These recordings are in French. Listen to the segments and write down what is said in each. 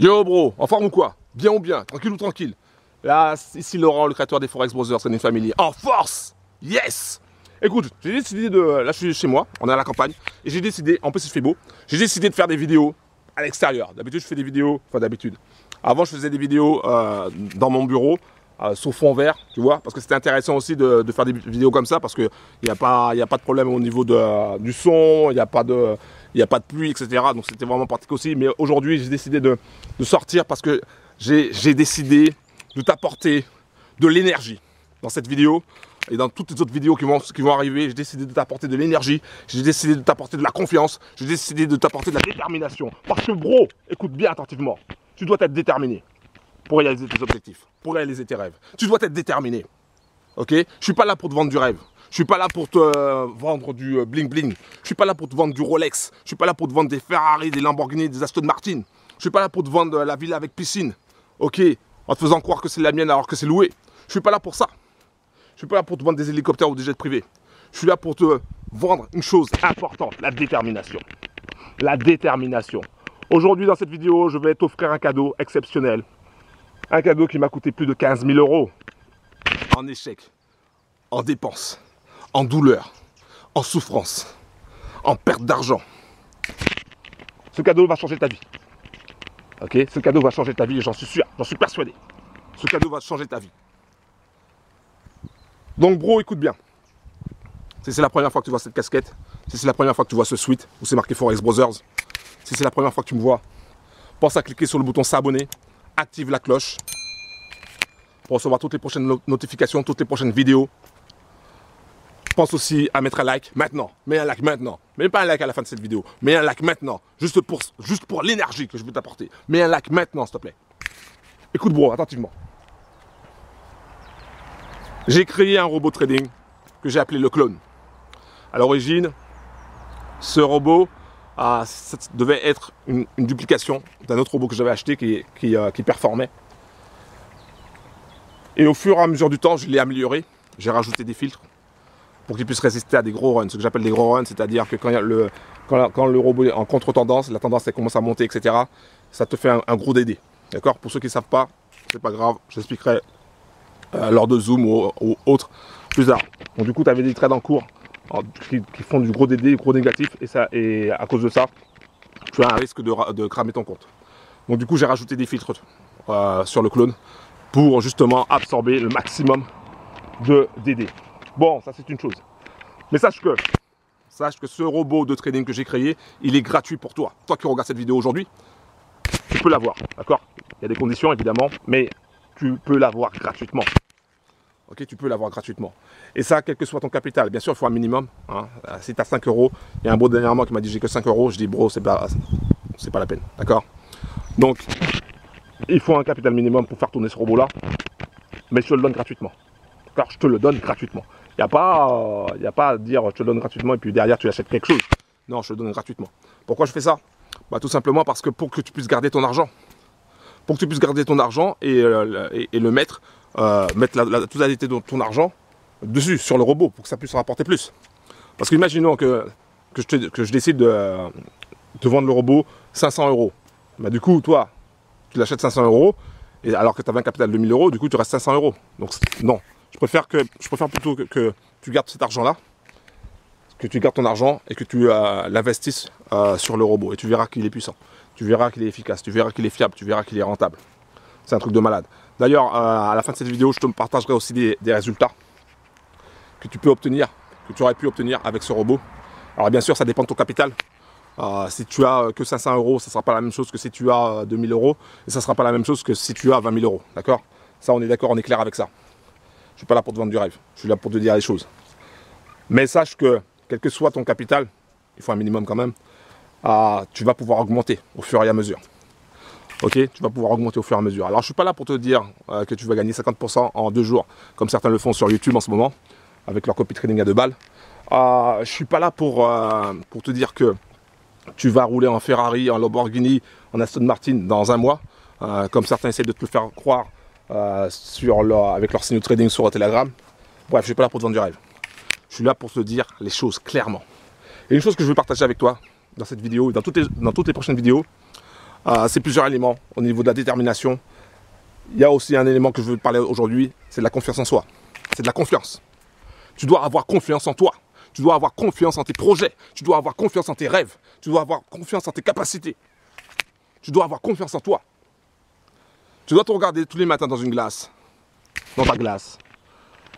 Yo bro, en forme ou quoi? Bien ou bien? Tranquille ou tranquille? Là, ici Laurent, le créateur des Forex Brothers, c'est une famille. En force! Yes! Écoute, j'ai décidé de... Là, je suis chez moi, on est à la campagne. Et j'ai décidé, en plus il fait beau, j'ai décidé de faire des vidéos à l'extérieur. D'habitude, je fais des vidéos... Enfin, d'habitude. Avant, je faisais des vidéos dans mon bureau, sous fond vert, tu vois. Parce que c'était intéressant aussi de faire des vidéos comme ça, parce qu'il n'y a pas de problème au niveau du son, il n'y a pas de... Il n'y a pas de pluie, etc. Donc c'était vraiment pratique aussi. Mais aujourd'hui, j'ai décidé de sortir parce que j'ai décidé de t'apporter de l'énergie dans cette vidéo et dans toutes les autres vidéos qui vont arriver. J'ai décidé de t'apporter de l'énergie, j'ai décidé de t'apporter de la confiance, j'ai décidé de t'apporter de la détermination. Parce que bro, écoute bien attentivement, tu dois être déterminé pour réaliser tes objectifs, pour réaliser tes rêves. Tu dois être déterminé. Ok? Je suis pas là pour te vendre du rêve. Je suis pas là pour te vendre du bling bling. Je suis pas là pour te vendre du Rolex. Je suis pas là pour te vendre des Ferrari, des Lamborghini, des Aston Martin. Je suis pas là pour te vendre la villa avec piscine. Ok? En te faisant croire que c'est la mienne alors que c'est loué. Je suis pas là pour ça. Je suis pas là pour te vendre des hélicoptères ou des jets privés. Je suis là pour te vendre une chose importante, la détermination. La détermination. Aujourd'hui dans cette vidéo, je vais t'offrir un cadeau exceptionnel. Un cadeau qui m'a coûté plus de 15 000 € en échec, en dépenses, en douleur, en souffrance, en perte d'argent. Ce cadeau va changer ta vie. Ok? Ce cadeau va changer ta vie, j'en suis sûr, j'en suis persuadé. Ce cadeau va changer ta vie. Donc bro, écoute bien. Si c'est la première fois que tu vois cette casquette, si c'est la première fois que tu vois ce sweat où c'est marqué Forex Brothers, si c'est la première fois que tu me vois, pense à cliquer sur le bouton s'abonner, active la cloche pour recevoir toutes les prochaines notifications, toutes les prochaines vidéos. Pense aussi à mettre un like maintenant. Mets un like maintenant. Mets pas un like à la fin de cette vidéo. Mets un like maintenant. Juste pour l'énergie que je veux t'apporter. Mets un like maintenant, s'il te plaît. Écoute, bro, attentivement. J'ai créé un robot trading que j'ai appelé le clone. À l'origine, ce robot ça devait être une duplication d'un autre robot que j'avais acheté qui performait. Et au fur et à mesure du temps, je l'ai amélioré. J'ai rajouté des filtres pour qu'il puisse résister à des gros runs. Ce que j'appelle des gros runs, c'est-à-dire que quand le robot est en contre-tendance, la tendance elle commence à monter, etc., ça te fait un gros DD. D'accord? Pour ceux qui ne savent pas, c'est pas grave, j'expliquerai lors de Zoom ou autre plus tard. Donc du coup, tu avais des trades en cours qui font du gros DD, gros négatif, et à cause de ça, tu as un risque de cramer ton compte. Donc du coup, j'ai rajouté des filtres sur le clone pour justement absorber le maximum de DD. Bon, ça c'est une chose. Mais sache que ce robot de trading que j'ai créé, il est gratuit pour toi. Toi qui regardes cette vidéo aujourd'hui, tu peux l'avoir, d'accord? Il y a des conditions évidemment, mais tu peux l'avoir gratuitement. Ok, tu peux l'avoir gratuitement. Et ça, quel que soit ton capital. Bien sûr, il faut un minimum. Hein. Si tu as 5 €, il y a un bro dernièrement qui m'a dit j'ai que 5 €. Je dis bro, c'est pas la peine, d'accord? Donc, il faut un capital minimum pour faire tourner ce robot-là. Mais je te le donne gratuitement. D'accord? Je te le donne gratuitement. Il n'y a pas à dire je te le donne gratuitement et puis derrière tu achètes quelque chose. Non, je te le donne gratuitement. Pourquoi je fais ça? Bah, tout simplement parce que pour que tu puisses garder ton argent. Pour que tu puisses garder ton argent et le mettre la totalité de ton argent dessus, sur le robot, pour que ça puisse rapporter plus. Parce qu'imaginons que je décide de vendre le robot 500 €. Bah, du coup, toi, tu l'achètes 500 €, et alors que tu avais un capital de 1000 €, du coup, tu restes 500 €. Donc, non. Je préfère plutôt que tu gardes cet argent-là, que tu gardes ton argent et que tu l'investisses sur le robot. Et tu verras qu'il est puissant. Tu verras qu'il est efficace. Tu verras qu'il est fiable. Tu verras qu'il est rentable. C'est un truc de malade. D'ailleurs, à la fin de cette vidéo, je te partagerai aussi des résultats que tu peux obtenir, que tu aurais pu obtenir avec ce robot. Alors bien sûr, ça dépend de ton capital. Si tu as que 500 €, ça ne sera pas la même chose que si tu as 2000 €. Et ça ne sera pas la même chose que si tu as 20 000 €. D'accord? Ça, on est d'accord, on est clair avec ça. Je ne suis pas là pour te vendre du rêve. Je suis là pour te dire les choses. Mais sache que, quel que soit ton capital, il faut un minimum quand même, tu vas pouvoir augmenter au fur et à mesure. Ok, tu vas pouvoir augmenter au fur et à mesure. Alors je ne suis pas là pour te dire que tu vas gagner 50% en 2 jours, comme certains le font sur YouTube en ce moment, avec leur copy trading à 2 balles. Je ne suis pas là pour te dire que tu vas rouler en Ferrari, en Lamborghini, en Aston Martin dans un mois, comme certains essaient de te le faire croire avec leur signe trading sur Telegram. Bref, je ne suis pas là pour te vendre du rêve. Je suis là pour te dire les choses clairement. Et une chose que je veux partager avec toi dans cette vidéo, dans toutes les prochaines vidéos, c'est plusieurs éléments au niveau de la détermination. Il y a aussi un élément que je veux te parler aujourd'hui, c'est de la confiance en soi. C'est de la confiance. Tu dois avoir confiance en toi. Tu dois avoir confiance en tes projets. Tu dois avoir confiance en tes rêves. Tu dois avoir confiance en tes capacités. Tu dois avoir confiance en toi. Tu dois te regarder tous les matins dans une glace, dans ta glace.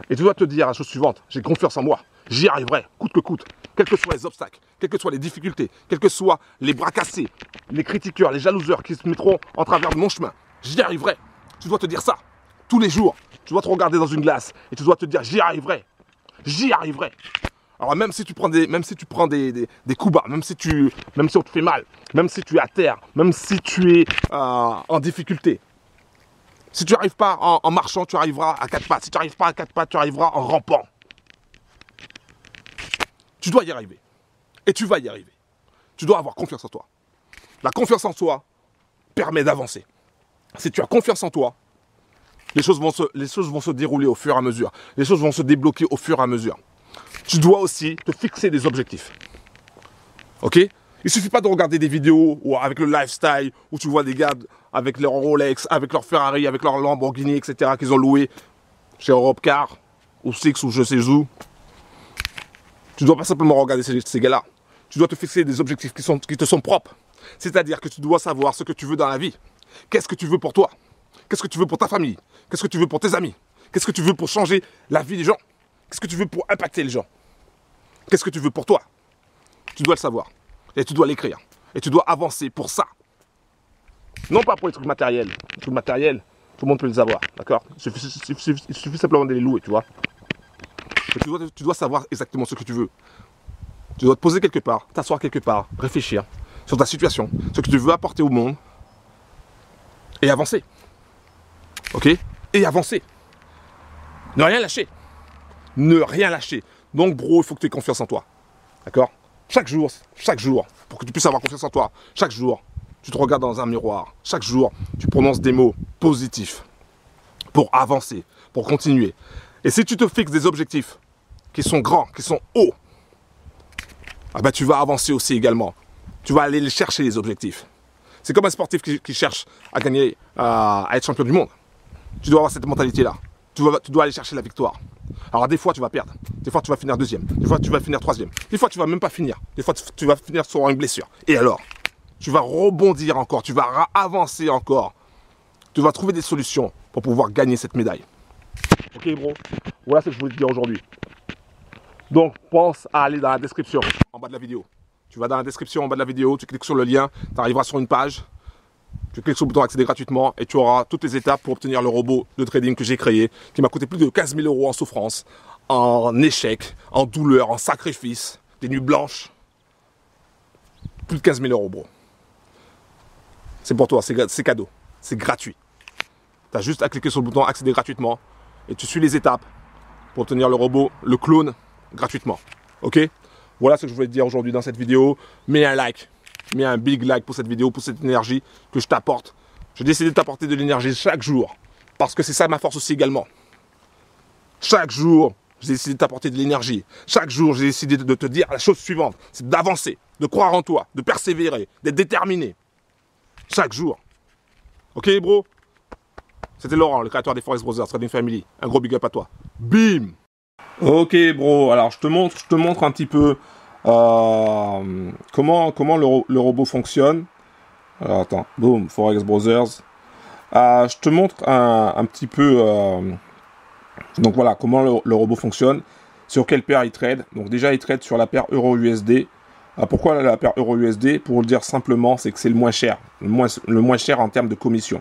Et tu dois te dire la chose suivante, j'ai confiance en moi. J'y arriverai, coûte que coûte. Quels que soient les obstacles, quelles que soient les difficultés, quels que soient les bras cassés, les critiqueurs, les jalouseurs qui se mettront en travers de mon chemin. J'y arriverai. Tu dois te dire ça tous les jours. Tu dois te regarder dans une glace et tu dois te dire j'y arriverai. J'y arriverai. Alors même si tu prends des coups bas, même si on te fait mal, même si tu es à terre, même si tu es en difficulté, si tu n'arrives pas en marchant, tu arriveras à quatre pattes. Si tu n'arrives pas à quatre pattes, tu arriveras en rampant. Tu dois y arriver. Et tu vas y arriver. Tu dois avoir confiance en toi. La confiance en toi permet d'avancer. Si tu as confiance en toi, les choses vont se dérouler au fur et à mesure. Les choses vont se débloquer au fur et à mesure. Tu dois aussi te fixer des objectifs. Ok ? Il ne suffit pas de regarder des vidéos avec le lifestyle où tu vois des gars avec leur Rolex, avec leur Ferrari, avec leur Lamborghini, etc. qu'ils ont loué chez Europcar ou Six ou je sais où. Tu ne dois pas simplement regarder ces gars-là. Tu dois te fixer des objectifs qui te sont propres. C'est-à-dire que tu dois savoir ce que tu veux dans la vie. Qu'est-ce que tu veux pour toi? Qu'est-ce que tu veux pour ta famille? Qu'est-ce que tu veux pour tes amis? Qu'est-ce que tu veux pour changer la vie des gens? Qu'est-ce que tu veux pour impacter les gens? Qu'est-ce que tu veux pour toi? Tu dois le savoir. Et tu dois l'écrire. Et tu dois avancer pour ça. Non pas pour les trucs matériels. Les trucs matériels, tout le monde peut les avoir. D'accord? Il suffit simplement de les louer, tu vois. Et tu dois savoir exactement ce que tu veux. Tu dois te poser quelque part, t'asseoir quelque part, réfléchir sur ta situation, ce que tu veux apporter au monde. Et avancer. Ok? Et avancer. Ne rien lâcher. Ne rien lâcher. Donc, bro, il faut que tu aies confiance en toi. D'accord? Chaque jour, pour que tu puisses avoir confiance en toi, chaque jour, tu te regardes dans un miroir. Chaque jour, tu prononces des mots positifs pour avancer, pour continuer. Et si tu te fixes des objectifs qui sont grands, qui sont hauts, ah ben, tu vas avancer aussi également. Tu vas aller les chercher, les objectifs. C'est comme un sportif qui cherche à gagner, à être champion du monde. Tu dois avoir cette mentalité-là. Tu dois aller chercher la victoire. Alors des fois tu vas perdre, des fois tu vas finir deuxième, des fois tu vas finir troisième, des fois tu vas même pas finir, des fois tu vas finir sur une blessure. Et alors, tu vas rebondir encore, tu vas avancer encore. Tu vas trouver des solutions pour pouvoir gagner cette médaille. Ok bro, voilà ce que je voulais te dire aujourd'hui. Donc pense à aller dans la description en bas de la vidéo. Tu vas dans la description en bas de la vidéo, tu cliques sur le lien, tu arriveras sur une page. Tu cliques sur le bouton accéder gratuitement et tu auras toutes les étapes pour obtenir le robot de trading que j'ai créé, qui m'a coûté plus de 15 000 € en souffrance, en échec, en douleur, en sacrifice, des nuits blanches. Plus de 15 000 €, bro. C'est pour toi, c'est cadeau, c'est gratuit. Tu as juste à cliquer sur le bouton accéder gratuitement et tu suis les étapes pour obtenir le robot, le clone, gratuitement. Ok? Voilà ce que je voulais te dire aujourd'hui dans cette vidéo. Mets un like. Mets un big like pour cette vidéo, pour cette énergie que je t'apporte. J'ai décidé de t'apporter de l'énergie chaque jour. Parce que c'est ça ma force aussi également. Chaque jour, j'ai décidé de t'apporter de l'énergie. Chaque jour, j'ai décidé de te dire la chose suivante. C'est d'avancer, de croire en toi, de persévérer, d'être déterminé. Chaque jour. Ok, bro? C'était Laurent, le créateur des Forex Brothers Trading Family. Un gros big up à toi. Bim! Ok, bro. Alors, je te montre un petit peu comment le robot fonctionne. Alors, attends, boum, Forex Brothers. Je te montre un petit peu donc voilà comment le robot fonctionne, sur quelle paire il trade. Donc déjà il trade sur la paire Euro-USD. Pourquoi la paire Euro-USD? Pour le dire simplement, c'est que c'est le moins cher, le moins cher en termes de commission.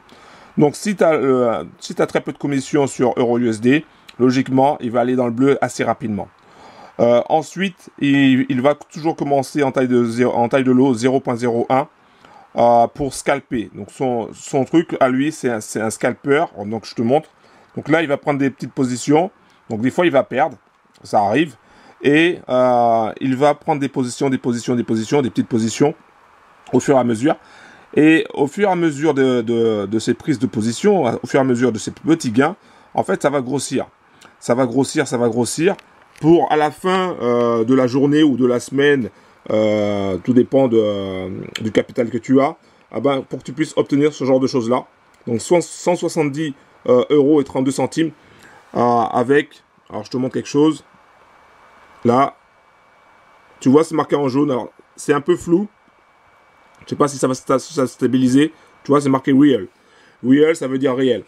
Donc si tu as très peu de commission sur Euro-USD, logiquement il va aller dans le bleu assez rapidement. Ensuite, il va toujours commencer en taille de lot 0.01 pour scalper. Donc son truc à lui, c'est un scalper. Donc je te montre. Donc là, il va prendre des petites positions. Donc des fois, il va perdre. Ça arrive. Et il va prendre des petites positions au fur et à mesure. Et au fur et à mesure de ces prises de position, au fur et à mesure de ces petits gains, en fait, ça va grossir. Ça va grossir. Pour à la fin de la journée ou de la semaine, tout dépend du capital que tu as, pour que tu puisses obtenir ce genre de choses-là. Donc 170 € et 32 centimes avec, alors je te montre quelque chose, là, tu vois c'est marqué en jaune, alors c'est un peu flou, je sais pas si ça va se stabiliser, tu vois c'est marqué real, real ça veut dire réel.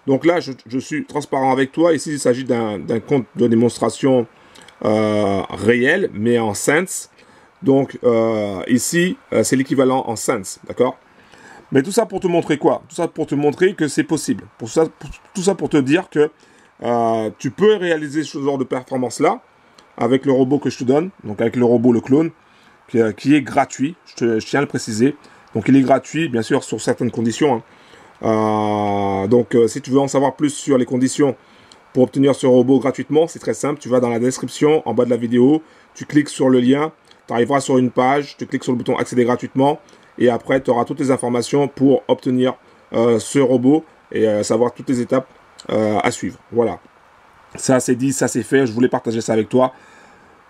Donc là je suis transparent avec toi, ici il s'agit d'un compte de démonstration réel, mais en cents, donc ici c'est l'équivalent en cents, d'accord? Mais tout ça pour te montrer quoi? Tout ça pour te montrer que c'est possible. Tout ça pour te dire que tu peux réaliser ce genre de performance-là avec le robot que je te donne, donc avec le robot, le clone, qui est gratuit, je tiens à le préciser. Donc il est gratuit, bien sûr, sur certaines conditions. Hein. Si tu veux en savoir plus sur les conditions pour obtenir ce robot gratuitement, c'est très simple. Tu vas dans la description, en bas de la vidéo, tu cliques sur le lien, tu arriveras sur une page, tu cliques sur le bouton accéder gratuitement, et après tu auras toutes les informations pour obtenir ce robot et savoir toutes les étapes à suivre. Voilà. Ça c'est dit, ça c'est fait, je voulais partager ça avec toi.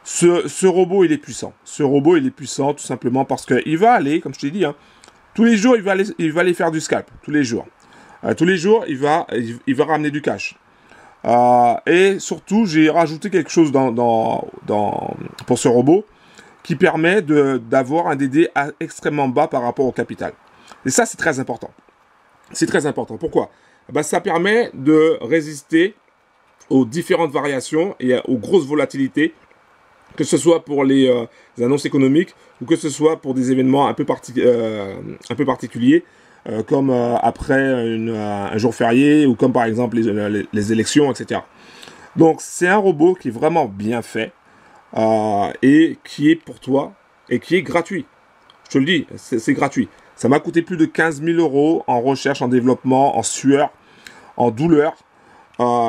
Ce robot il est puissant. Ce robot il est puissant tout simplement parce qu'il va aller, comme je t'ai dit, hein, tous les jours il va aller faire du scalp. Tous les jours. Tous les jours il va ramener du cash. Et surtout j'ai rajouté quelque chose pour ce robot qui permet d'avoir un DD extrêmement bas par rapport au capital. Et ça c'est très important. C'est très important. Pourquoi? Ça permet de résister aux différentes variations et aux grosses volatilités, que ce soit pour les annonces économiques ou que ce soit pour des événements un peu particuliers, comme après un jour férié ou comme par exemple les élections, etc. Donc c'est un robot qui est vraiment bien fait et qui est pour toi et qui est gratuit. Je te le dis, c'est gratuit. Ça m'a coûté plus de 15 000 € en recherche, en développement, en sueur, en douleur.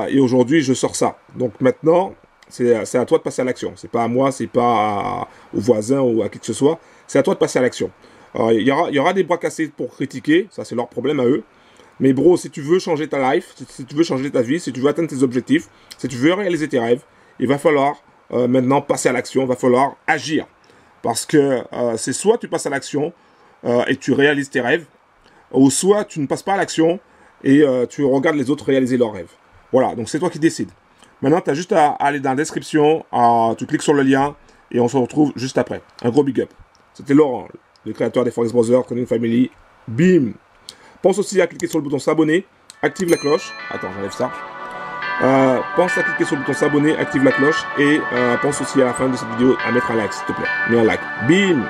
Et aujourd'hui, je sors ça. Donc maintenant, c'est à toi de passer à l'action. C'est pas à moi, c'est pas aux voisins ou à qui que ce soit. C'est à toi de passer à l'action. Il y aura des bras cassés pour critiquer. Ça, c'est leur problème à eux. Mais bro, si tu veux changer ta life, si tu veux changer ta vie, si tu veux atteindre tes objectifs, si tu veux réaliser tes rêves, il va falloir maintenant passer à l'action. Il va falloir agir. Parce que c'est soit tu passes à l'action et tu réalises tes rêves, ou soit tu ne passes pas à l'action et tu regardes les autres réaliser leurs rêves. Voilà, donc c'est toi qui décides. Maintenant, tu as juste à aller dans la description, tu cliques sur le lien et on se retrouve juste après. Un gros big up. C'était Laurent, le créateur des Forex Brothers, Trading Family. Bim! Pense aussi à cliquer sur le bouton s'abonner, active la cloche. Attends, j'enlève ça. Pense à cliquer sur le bouton s'abonner, active la cloche et pense aussi à la fin de cette vidéo à mettre un like s'il te plaît. Mets un like. Bim!